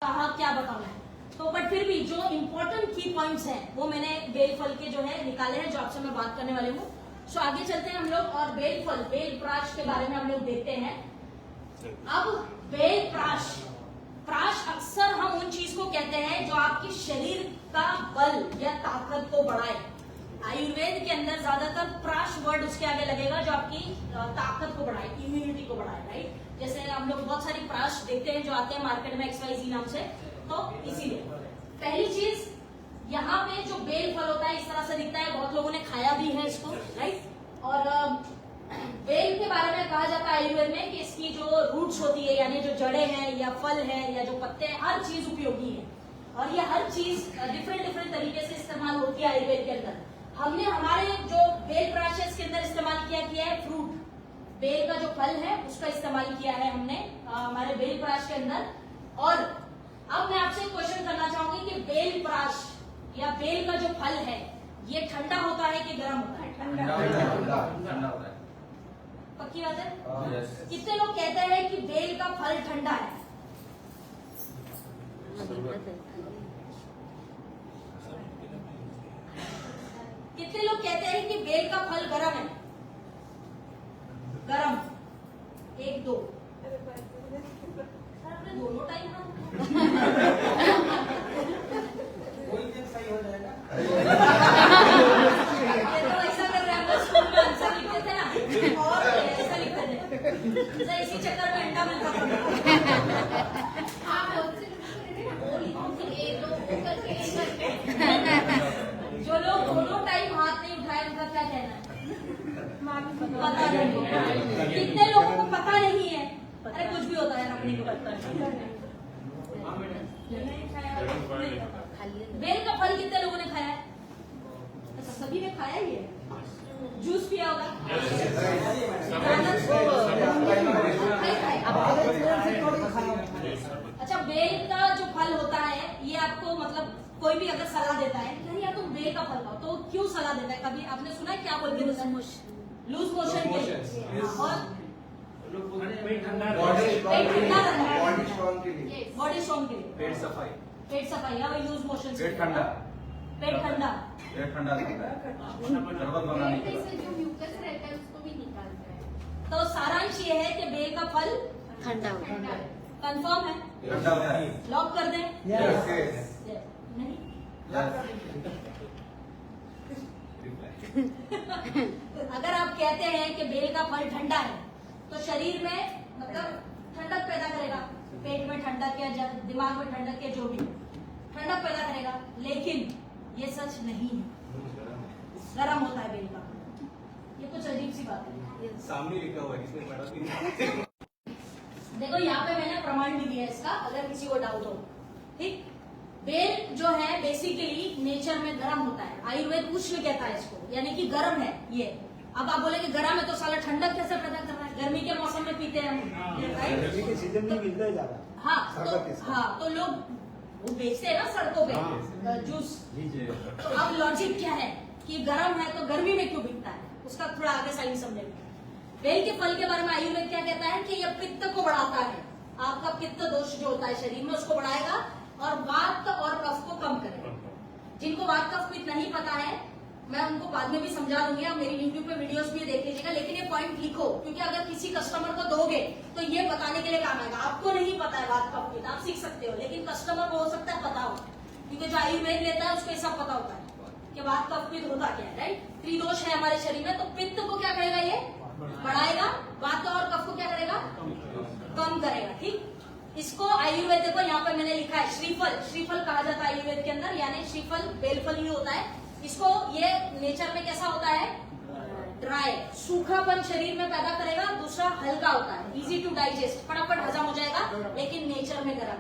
कहा क्या बताऊं मैं, तो बट फिर भी जो इम्पोर्टेंट की पॉइंट्स हैं वो मैंने बेल फल के जो है निकाले हैं, जो आपसे मैं बात करने वाली हूँ। सो आगे चलते हैं हम लोग और बेल फल, बेल प्राश के बारे में हम लोग देखते हैं। अब बेल प्राश, प्राश अक्सर हम उन चीज को कहते हैं जो आपकी शरीर का बल या ताकत को बढ़ाए। आयुर्वेद के अंदर ज्यादातर प्राश वर्ड उसके आगे लगेगा जो आपकी ताकत को बढ़ाए, इम्यूनिटी को बढ़ाए, राइट। जैसे हम लोग बहुत सारी प्राश देखते हैं जो आते हैं मार्केट में XYZ नाम से, तो इसीलिए पहली चीज यहाँ पे जो बेल फल होता है इस तरह से दिखता है, बहुत लोगों ने खाया भी है इसको, राइट। और बेल के बारे में कहा जाता है आयुर्वेद में कि इसकी जो रूट्स होती है यानी जो जड़ें हैं या फल हैं या जो पत्ते हैं, हर चीज उपयोगी है और ये हर चीज डिफरेंट तरीके से इस्तेमाल होती है आयुर्वेद के अंदर। हमने हमारे जो बेल प्राश है इसके अंदर इस्तेमाल किया है फ्रूट, बेल का जो फल है उसका इस्तेमाल किया है हमने हमारे बेल प्राश के अंदर। और अब मैं आपसे क्वेश्चन करना चाहूंगी कि बेल प्राश या बेल का जो फल है ये ठंडा होता है कि गर्म होता है? ठंडा होता है। पक्की बात है? कितने लोग कहते हैं कि बेल का फल ठंडा है? कितने लोग कहते हैं कि बेल का फल गर्म है? गर्म, एक दो। अपने दोनों टाइम कोई दिन सही हो जाएगा। तो ऐसा कर रहे हैं, हम लोग स्कूल में आंसर लिखते थे ना, और ऐसा लिखते थे, इसी चक्कर में अंडा मिलता था। जो लोग दोनों टाइम हाथ नहीं उठाए उनका क्या कहना है? पता नहीं। कितने लोगों को पता नहीं है? अरे कुछ भी होता है अपने को पता नहीं। बेल का फल कितने लोगों ने खाया है? अच्छा, सभी ने खाया ही है। जूस पिया होगा? अच्छा, बेल का जो फल होता है ये आपको मतलब कोई भी अगर सलाह देता है नहीं यार तुम बेल का फल खाओ, तो क्यों सलाह देता है? कभी आपने सुना है क्या बोलते हैं? लूज मोशन के लिए और पेट ठंडा रहना है, बॉडी स्ट्रॉन्ग के लिए, बॉडी स्ट्रॉन्ग के लिए, पेट सफाई और लूज मोशन, पेट ठंडा, पेट ठंडा, पेट ठंडा रहता है, शरबत बनाने के बाद जो म्यूकस रहता है उसको भी निकालता है। तो सारांश ये है कि बेल का फल ठंडा होता है। कंफर्म है? ठंडा होता है। लॉक कर दें? Yes. नहीं। अगर आप कहते हैं कि बेल का फल ठंडा है तो शरीर में मतलब ठंडक पैदा करेगा, पेट में ठंडक या दिमाग में ठंडक या जो भी ठंडक पैदा करेगा, लेकिन ये सच नहीं है, गर्म होता है बेल का फल। ये कुछ अजीब सी बात है। सामने लिखा हुआ है, इसमें पढ़ा नहीं। देखो यहाँ पे मैंने प्रमाण भी दिया है इसका, अगर किसी को डाउट हो। ठीक, बेल जो है बेसिकली नेचर में गर्म होता है, आयुर्वेद उष्ण कहता है इसको, यानी कि गर्म है ये। अब आप बोले कि गर्म है तो साला ठंडक कैसे पैदा कर रहा है? गर्मी के मौसम में पीते हैं हम, गर्मी के सीजन में मिलता है ज्यादा। हाँ, तो लोग वो बेचते हैं ना सड़कों पे जूस। तो अब लॉजिक क्या है कि गर्म है तो गर्मी में क्यों बिकता है, उसका थोड़ा आगे साइंस समझेंगे। बेल के फल के बारे में आयुर्वेद क्या कहता है कि यह पित्त को बढ़ाता है, आपका पित्त दोष जो होता है शरीर में उसको बढ़ाएगा और वात और कफ को कम करेगा। जिनको वात कफ पित्त नहीं पता है मैं उनको बाद में भी समझा दूंगी, आप मेरी यूट्यूब पे वीडियोस भी देख लीजिएगा, लेकिन ये पॉइंट लिखो क्योंकि अगर किसी कस्टमर को दोगे तो ये बताने के लिए काम आएगा। आपको नहीं पता है वात कफ पित्त, आप सीख सकते हो, लेकिन कस्टमर को हो सकता है पता हो, क्योंकि जो आयुर्वेद लेता है उसको ये सब पता होता है कि वात कफ पित्त होता क्या है, राइट। त्रिदोष है हमारे शरीर में, तो पित्त को क्या करेगा, ये बढ़ाएगा, वात और कफ को क्या करेगा, कम करेगा। ठीक, इसको आयुर्वेद देखो यहाँ पे मैंने लिखा है श्रीफल, श्रीफल कहा जाता है आयुर्वेद के अंदर, यानी श्रीफल बेलफल ही होता है। इसको ये नेचर में कैसा होता है, ड्राई, सूखापन शरीर में पैदा करेगा। दूसरा हल्का होता है, इजी टू डाइजेस्ट, फटाफट हजम हो जाएगा, लेकिन नेचर में गर्म,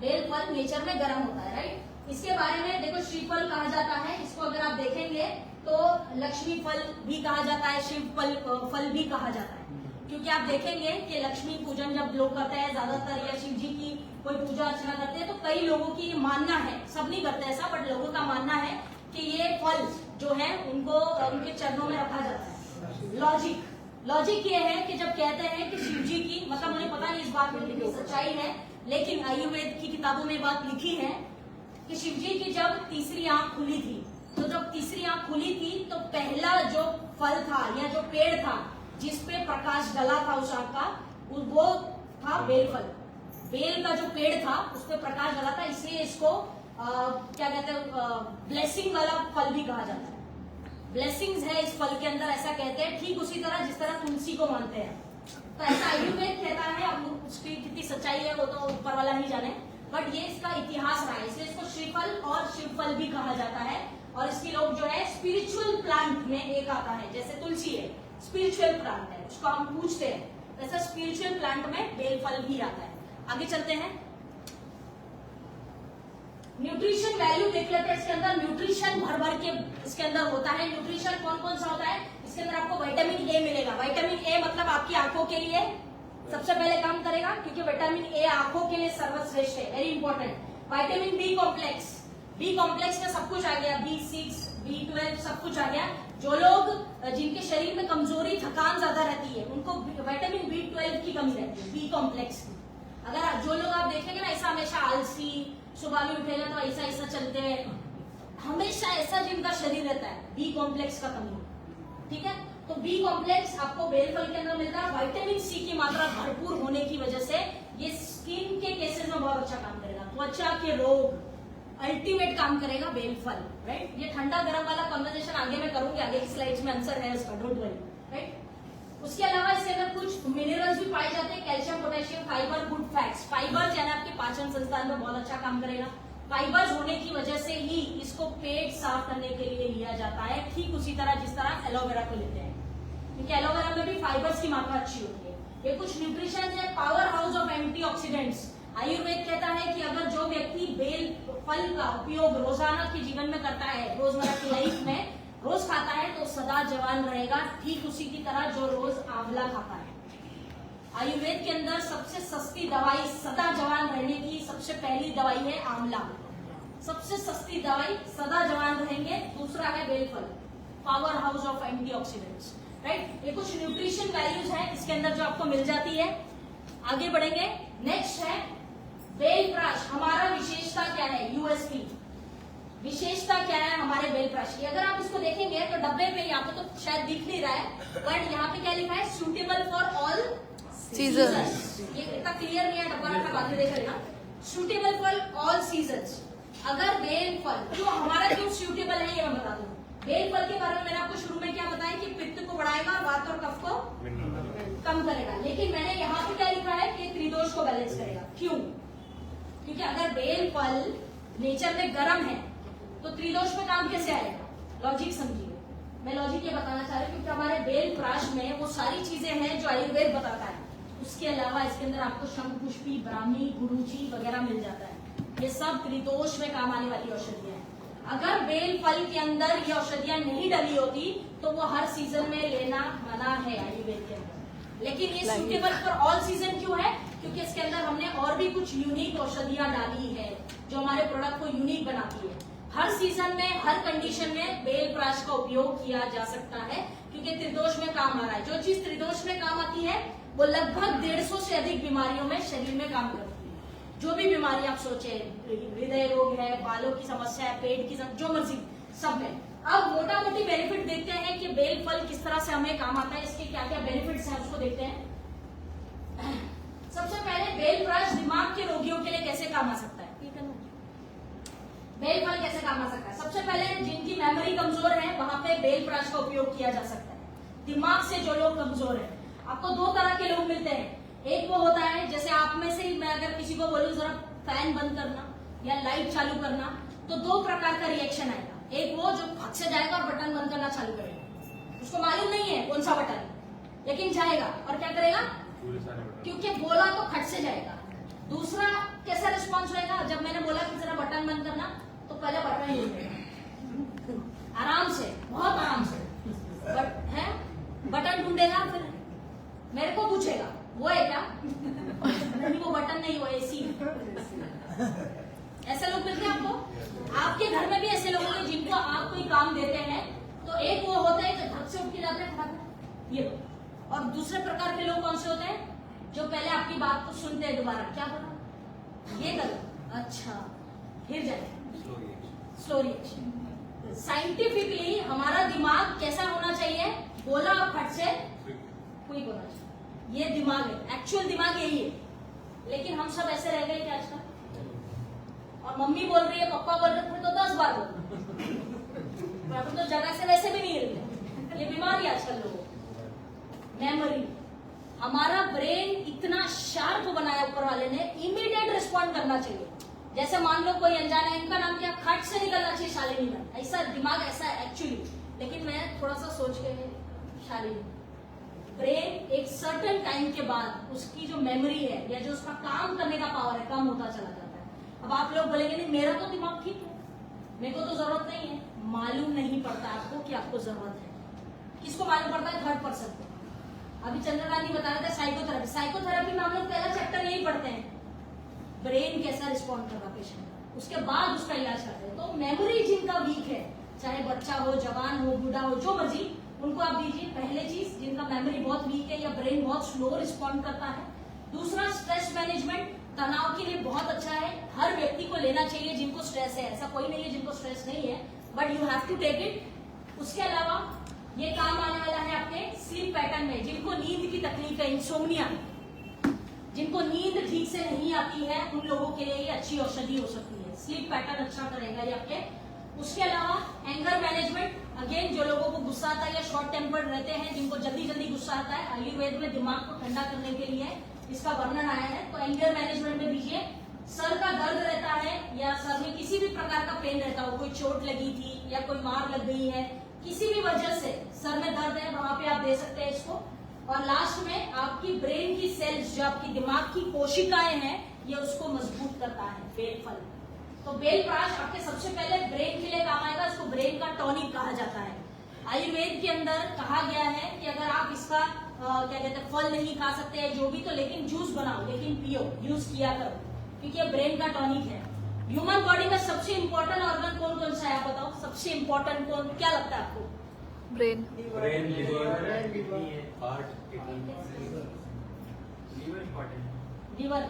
बेल फल नेचर में गर्म होता है, राइट। इसके बारे में देखो श्रीफल कहा जाता है, इसको अगर आप देखेंगे तो लक्ष्मी फल भी कहा जाता है, शिव फल भी कहा जाता है, क्योंकि आप देखेंगे कि लक्ष्मी पूजन जब लोग करते हैं ज्यादातर, या शिव जी की कोई पूजा अर्चना करते हैं, तो कई लोगों की मानना है, सब नहीं करते ऐसा, बट लोगों का मानना है कि ये फल जो है उनको उनके चरणों में रखा जाता है। लॉजिक ये है कि जब कहते हैं कि शिव जी की, मतलब मुझे पता नहीं इस बात में कितनी सच्चाई है, लेकिन आयुर्वेद की किताबों में बात लिखी है कि शिव जी की जब तीसरी आंख खुली थी, तो जब तीसरी आंख खुली थी तो पहला जो फल था या जो पेड़ था जिसपे प्रकाश डला था उस आंख का, वो था बेल फल। बेल का जो पेड़ था उस पे प्रकाश डला था, इसलिए इसको क्या कहते हैं, ब्लेसिंग वाला फल भी कहा जाता है। ब्लेसिंग्स है इस फल के अंदर, ऐसा कहते हैं। ठीक उसी तरह जिस तरह तुलसी को मानते हैं, तो ऐसा आयुर्वेद कहता है। अब उसकी कितनी सच्चाई है वो तो ऊपर वाला ही जाने, बट ये इसका इतिहास रहा है, इसलिए इसको श्रीफल और शिवफल भी कहा जाता है। और इसकी लोग जो है स्पिरिचुअल प्लांट में एक आता है, जैसे तुलसी है स्पिरिचुअल प्लांट है, उसको हम पूछते हैं, वैसा स्पिरिचुअल प्लांट में बेल फल भी आता है। आगे चलते हैं, न्यूट्रिशन वैल्यू देख लेते हैं। इसके अंदर न्यूट्रिशन भर भर के इसके अंदर होता है। न्यूट्रिशन कौन कौन सा होता है? इसके अंदर आपको विटामिन ए मिलेगा। विटामिन ए मतलब आपकी आंखों के लिए सबसे पहले काम करेगा, क्योंकि विटामिन ए आंखों के लिए सर्वश्रेष्ठ है, very important. Vitamin B complex, B complex में सब कुछ आ गया, B6, B12 सब कुछ आ गया। जो लोग जिनके शरीर में कमजोरी थकान ज्यादा रहती है उनको विटामिन B12 की कमी रहती है, बी कॉम्प्लेक्स की। अगर जो लोग आप देखेंगे ना ऐसा हमेशा आलसी, सुबह में उठेगा तो ऐसा ऐसा चलते हैं, हमेशा ऐसा जिनका शरीर रहता है, बी कॉम्प्लेक्स का कमी, ठीक है। तो बी कॉम्प्लेक्स आपको बेल फल के अंदर मिलता है। विटामिन सी की मात्रा भरपूर होने की वजह से ये स्किन के केसेस में बहुत अच्छा काम करेगा। त्वचा के रोग अल्टीमेट काम करेगा बेल फल, राइट। ये ठंडा गर्म वाला कन्वर्सेशन आगे मैं करूंगी, आगे की स्लाइड्स में आंसर है उसका, डोंट वरी, राइट। उसके अलावा इसके अंदर कुछ मिनरल्स भी पाए जाते हैं, calcium, potassium, fibre, good fats. Fibre यानी आपके पाचन संस्थान में बहुत अच्छा काम करेगा। फाइबर्स होने की वजह से ही इसको पेट साफ करने के लिए लिया जाता है, ठीक उसी तरह जिस तरह एलोवेरा को लेते हैं, क्योंकि एलोवेरा में भी फाइबर्स की मात्रा अच्छी होती है। ये कुछ न्यूट्रिशन है, power house of antioxidants. Ayurveda कहता है कि अगर जो व्यक्ति बेल फल का उपयोग रोजाना के जीवन में करता है, रोजमर्रा की लाइफ में रोज खाता है, तो सदा जवान रहेगा, ठीक उसी की तरह जो रोज आंवला खाता है। आयुर्वेद के अंदर सबसे सस्ती दवाई सदा जवान रहने की सबसे पहली दवाई है आंवला, सबसे सस्ती दवाई, सदा जवान रहेंगे। दूसरा है बेल फल, power house of antioxidants, right. ये कुछ न्यूट्रिशन वैल्यूज है इसके अंदर जो आपको मिल जाती है। आगे बढ़ेंगे, नेक्स्ट है बेलफ्राश। हमारा विशेषता क्या है? यूएसपी, विशेषता क्या है हमारे बेलफ्राश की? अगर आप इसको देखेंगे तो डब्बे पे यहाँ पे तो शायद दिख नहीं रहा है, बट यहाँ पे क्या लिखा है? Suitable for all seasons. ये इतना क्लियर नहीं है, डब्बा रखा बाद में देख लेना। Suitable for all seasons. अगर बेल फल जो हमारा क्यों सूटेबल है ये मैं बता दूं। बेल फल के बारे में मैंने आपको शुरू में क्या बताया कि पित्त को बढ़ाएगा और वात और कफ को कम करेगा, लेकिन मैंने यहाँ पे क्या लिखा है कि त्रिदोष को बैलेंस करेगा। क्यों? क्योंकि अगर बेल फल नेचर में गर्म है तो त्रिदोष में काम कैसे आएगा? लॉजिक समझिए, मैं लॉजिक ये बताना चाह रही हूँ, क्योंकि हमारे बेल प्राश में वो सारी चीजें हैं जो आयुर्वेद बताता है। उसके अलावा इसके अंदर आपको शंख पुष्पी, ब्राह्मी, गुरुची वगैरह मिल जाता है। ये सब त्रिदोष में काम आने वाली औषधियां हैं। अगर बेल फल के अंदर ये औषधियां नहीं डली होती तो वो हर सीजन में लेना मना है आयुर्वेद के अंदर। लेकिन ये सूटेबल फॉर ऑल सीजन क्यों है? क्योंकि इसके अंदर हमने और भी कुछ यूनिक औषधियां डाली है जो हमारे प्रोडक्ट को यूनिक बनाती है। हर सीजन में, हर कंडीशन में बेल प्राश का उपयोग किया जा सकता है, क्योंकि त्रिदोष में काम आ रहा है। जो चीज त्रिदोष में काम आती है वो लगभग 150 से अधिक बीमारियों में शरीर में काम करती है। जो भी बीमारी आप सोचे, हृदय रोग है, बालों की समस्या है, पेट की समस्या, जो मर्जी, सब में। अब मोटा मोटी बेनिफिट देखते हैं कि बेल फल किस तरह से हमें काम आता है, इसके क्या क्या बेनिफिट्स हैं उसको देखते हैं। सबसे पहले बेल प्राश दिमाग के रोगियों के लिए कैसे काम आ सकता है? बेल फल कैसे काम आ सकता है? सबसे पहले जिनकी मेमोरी कमजोर है वहां पे बेल प्राश का उपयोग किया जा सकता है। दिमाग से जो लोग कमजोर है, आपको दो तरह के लोग मिलते हैं। एक वो होता है जैसे आप में से ही मैं अगर किसी को बोलूं जरा फैन बंद करना या लाइट चालू करना, तो दो प्रकार का रिएक्शन आएगा। एक वो जो फट से जाएगा और बटन बंद करना चालू करेगा, उसको मालूम नहीं है कौन सा बटन, लेकिन जाएगा और क्या करेगा? क्योंकि बोला तो खट से जाएगा। दूसरा कैसा रिस्पॉन्स रहेगा? जब मैंने बोला कि जरा बटन बंद करना, तो पहले बटन ही ढूंढेगा आराम से, बहुत आराम से है, बटन ढूंढेगा, फिर मेरे को पूछेगा वो है क्या? नहीं, वो बटन नहीं, वो एसी। ऐसे लोग मिलते हैं आपको? आपके घर में भी ऐसे लोग होंगे जिनको आप कोई काम देते हैं, तो एक वो होता है जो धक से उठ के जाते हैं, ये लोग। और दूसरे प्रकार के लोग कौन से होते हैं? जो पहले आपकी बात को सुनते हैं, दोबारा क्या बोला, ये गलत, अच्छा फिर जाए स्लो रिएक्शन। साइंटिफिकली हमारा दिमाग कैसा होना चाहिए, बोला आप फट से क्विक होना चाहिए, ये दिमाग है, एक्चुअल दिमाग यही है। लेकिन हम सब ऐसे रह गए क्या आजकल, और मम्मी बोल रही है पापा बोल रहे थे तो 10 बार बोल, अब तो जगह से वैसे भी नहीं हिलते, ये बीमारी आजकल लोगों को। मेमोरी, हमारा ब्रेन इतना शार्प बनाया ऊपर वाले ने, इमीडिएट रिस्पॉन्ड करना चाहिए। जैसे मान लो कोई अनजाना है, इनका नाम क्या, खट से निकलना चाहिए शालिनी का, ऐसा दिमाग ऐसा है एक्चुअली। लेकिन मैं थोड़ा सा सोच के, शालिनी ब्रेन एक सर्टेन टाइम के बाद उसकी जो मेमोरी है या जो उसका काम करने का पावर है कम होता चला जाता है। अब आप लोग बोलेंगे नहीं मेरा तो दिमाग ठीक है, मेरे को तो जरूरत नहीं है। मालूम नहीं पड़ता आपको कि आपको जरूरत है। किसको मालूम पड़ता है, थर्ड पर्सन को। अभी चंद्र गांधी बता रहे थे साइकोथेरेपी, साइकोथेरेपी में हम लोग पहला चैप्टर यही पढ़ते हैं, ब्रेन कैसा रिस्पॉन्ड कर रहा पेशेंट का, उसके बाद उसका इलाज करते हैं। तो मेमोरी जिनका वीक है, चाहे बच्चा हो, जवान हो, बूढ़ा हो, जो मर्जी, उनको आप दीजिए। पहले चीज, जिनका मेमोरी बहुत वीक है या ब्रेन बहुत स्लो रिस्पॉन्ड करता है। दूसरा, स्ट्रेस मैनेजमेंट तनाव के लिए बहुत अच्छा है, हर व्यक्ति को लेना चाहिए जिनको स्ट्रेस है। ऐसा कोई नहीं है जिनको स्ट्रेस नहीं है, but you have to take it. उसके अलावा ये काम आने वाला है आपके स्लीप पैटर्न में, जिनको नींद की तकलीफ है, इंसोम्निया, जिनको नींद ठीक से नहीं आती है, उन लोगों के लिए ये अच्छी औषधि हो सकती है। स्लीप पैटर्न अच्छा करेगा ये आपके। उसके अलावा एंगर मैनेजमेंट, अगेन जो लोगों को गुस्सा आता है या शॉर्ट टेम्पर्ड रहते हैं, जिनको जल्दी जल्दी गुस्सा आता है, आयुर्वेद में दिमाग को ठंडा करने के लिए इसका वर्णन आया है, तो एंगर मैनेजमेंट में दीजिए। सर का दर्द रहता है या सर में किसी भी प्रकार का पेन रहता हो, कोई चोट लगी थी या कोई मार लग गई है, किसी भी वजह से सर में दर्द है, वहां पे आप दे सकते हैं इसको। और लास्ट में आपकी ब्रेन की सेल्स, जो आपकी दिमाग की कोशिकाएं हैं, ये उसको मजबूत करता है बेल फल। तो बेल प्राश आपके सबसे पहले ब्रेन के लिए काम आएगा, इसको ब्रेन का टॉनिक कहा जाता है। आयुर्वेद के अंदर कहा गया है कि अगर आप इसका क्या कहते हैं, फल नहीं खा सकते हैं जो भी, तो लेकिन जूस बनाओ, लेकिन पियो, यूज किया करो, क्योंकि ये ब्रेन का टॉनिक है। ह्यूमन बॉडी में सबसे इंपॉर्टेंट ऑर्गन कौन कौन सा है, आप बताओ, सबसे इंपॉर्टेंट कौन, क्या लगता है आपको? Brain, brain, liver, heart, liver important. Liver,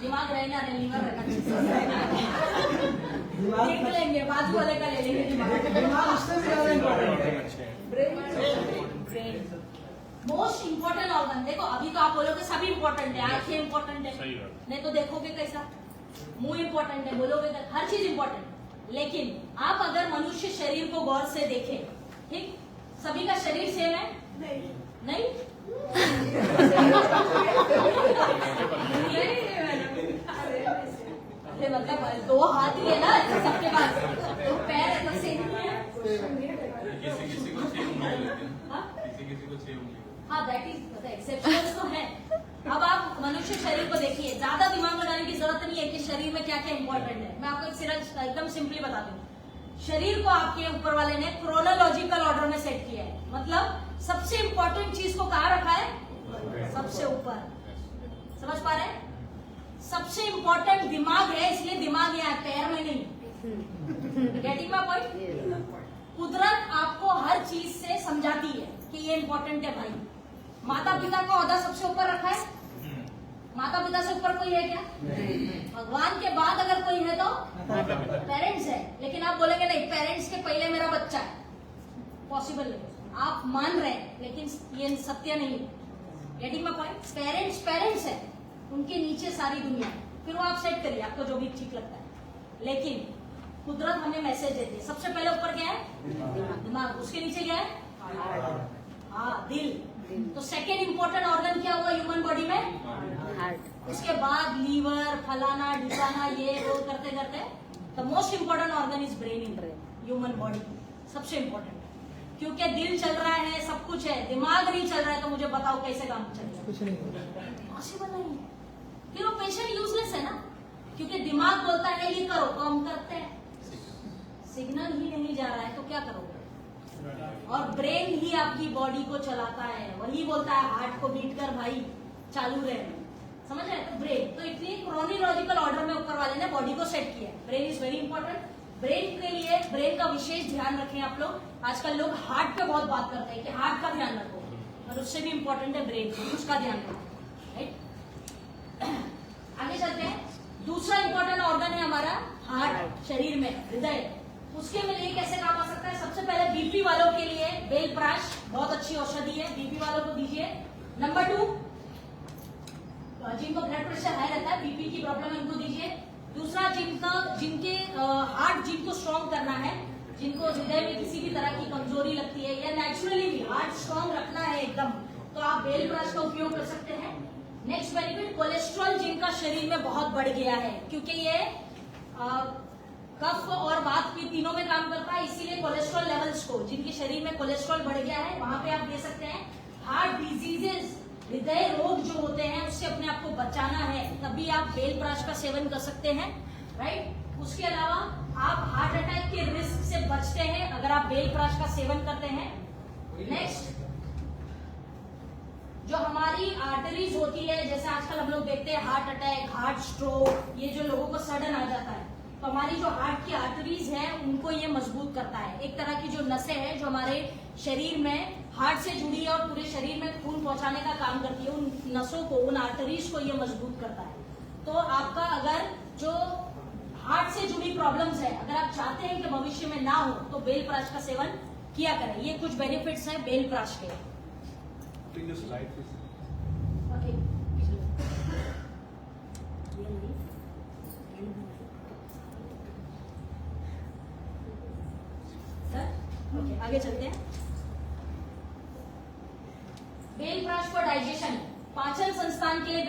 दिमाग रहना रहे, लीवर रहना देख लेंगे, बाजू वाले का ले लेंगे दिमाग उससे ज्यादा इम्पोर्टेंट है। Brain most important organ. देखो अभी तो आप बोलोगे सभी इम्पोर्टेंट है, आंखें इम्पोर्टेंट है, नहीं तो देखोगे कैसा, मुंह इम्पोर्टेंट है, बोलोगे हर चीज इम्पोर्टेंट। लेकिन आप अगर मनुष्य शरीर को गौर से देखें, ठीक, सभी का शरीर सेम है? नहीं अरे मतलब 2 हाथ ही है ना सबके पास, तो पैर है तो सेम ही है। किसी को 6 उंगली लेते हैं, हाँ? किसी को 6 उंगली। हाँ, दैट इज एक्सेप्शंस तो है। अब आप मनुष्य शरीर को देखिए, ज्यादा दिमाग लगाने की जरूरत नहीं है कि शरीर में क्या क्या इंपॉर्टेंट है। मैं आपको एक सिर्फ एकदम सिंपली बता दूं, शरीर को आपके ऊपर वाले ने क्रोनोलॉजिकल ऑर्डर में सेट किया है। मतलब सबसे इंपॉर्टेंट चीज को कहाँ रखा है, सबसे ऊपर। समझ पा रहे हैं? सबसे इंपॉर्टेंट दिमाग है, इसलिए दिमाग यहाँ पैर में नहीं। Getting my point? कुदरत आपको हर चीज से समझाती है कि ये इंपॉर्टेंट है भाई। माता पिता का ओहदा सबसे ऊपर रखा है, माता पिता से ऊपर कोई है क्या? भगवान के बाद अगर कोई है तो पेरेंट्स है। लेकिन आप बोलेंगे नहीं, पेरेंट्स के पहले मेरा बच्चा है, पॉसिबल नहीं। आप मान रहे हैं लेकिन ये सत्य नहीं है। Getting my point? Parents parents है, उनके नीचे सारी दुनिया है, फिर वो आप सेट करिए आपको जो भी ठीक लगता है। लेकिन कुदरत हमें मैसेज देती है, सबसे पहले ऊपर क्या है, दिमाग, उसके नीचे क्या है, हाँ, दिल। तो सेकेंड इंपॉर्टेंट ऑर्गन क्या हुआ ह्यूमन बॉडी में, हार्ट। उसके बाद लीवर, फलाना ढिकाना, ये वो करते करते the most important organ is brain in human body, सबसे इंपॉर्टेंट। क्योंकि दिल चल रहा है, सब कुछ है, दिमाग नहीं चल रहा है, तो मुझे बताओ कैसे काम चलेगा? कुछ नहीं, पॉसिबल नहीं है। फिर वो पेशेंट यूजलेस है ना, क्योंकि दिमाग बोलता है ये करो तो हम करते हैं, सिग्नल ही नहीं जा रहा है तो क्या करोगे? और ब्रेन ही आपकी बॉडी को चलाता है, वही बोलता है हार्ट को बीट कर भाई, चालू रहे, समझ रहे? तो ब्रेन, तो इतनी क्रोनोलॉजिकल ऑर्डर में ऊपर वाले ने बॉडी को सेट किया है। Brain is very important. Brain के लिए, ब्रेन का विशेष ध्यान रखें आप लोग। आजकल लोग हार्ट पे बहुत बात करते हैं कि हार्ट का ध्यान रखो, और उससे भी इंपॉर्टेंट है ब्रेन, उसका ध्यान रखो, राइट? आगे चलते हैं। दूसरा इंपॉर्टेंट ऑर्गन है हमारा हार्ट, शरीर में हृदय। उसके लिए कैसे काम आ सकता है? सबसे पहले बीपी वालों के लिए बेलप्राश बहुत अच्छी औषधि है, बीपी वालों को दीजिए। नंबर 2, जिनको ब्लड प्रेशर हाई रहता है, बीपी की प्रॉब्लम है, उनको दीजिए। दूसरा, जिनके हार्ट जिनको स्ट्रॉन्ग करना है, जिनको हृदय में किसी भी तरह की कमजोरी लगती है या नेचुरली भी हार्ट स्ट्रॉन्ग रखना है एकदम, तो आप बेलप्राश का उपयोग कर सकते हैं। नेक्स्ट बेनिफिट, कोलेस्ट्रॉल जिनका शरीर में बहुत बढ़ गया है, क्योंकि ये कफ और वात भी तीनों में काम करता है, इसीलिए कोलेस्ट्रॉल लेवल्स को, जिनके शरीर में कोलेस्ट्रॉल बढ़ गया है, वहां पे आप दे सकते हैं। हार्ट डिजीजेस, हृदय रोग जो होते हैं, उससे अपने आप को बचाना है, तभी आप बेलप्राश का सेवन कर सकते हैं, राइट। उसके अलावा आप हार्ट अटैक के रिस्क से बचते हैं अगर आप बेलप्राश का सेवन करते हैं। नेक्स्ट, जो हमारी आर्टरीज होती है, जैसे आजकल हम लोग देखते हैं हार्ट अटैक, हार्ट स्ट्रोक, ये जो लोगों को सडन आ जाता है, तो हमारी जो हार्ट की आर्टरीज है उनको ये मजबूत करता है। एक तरह की जो नसें हैं जो हमारे शरीर में हार्ट से जुड़ी है और पूरे शरीर में खून पहुंचाने का काम करती है, उन नसों को, उन आर्टरीज को ये मजबूत करता है। तो आपका अगर जो हार्ट से जुड़ी प्रॉब्लम्स है, अगर आप चाहते हैं कि भविष्य में ना हो, तो बेलप्राश का सेवन किया करें। ये कुछ बेनिफिट्स हैं बेलप्राश के। ओके, आगे चलते हैं। बेलप्राश फॉर डाइजेशन, पाचन संस्थान के लिए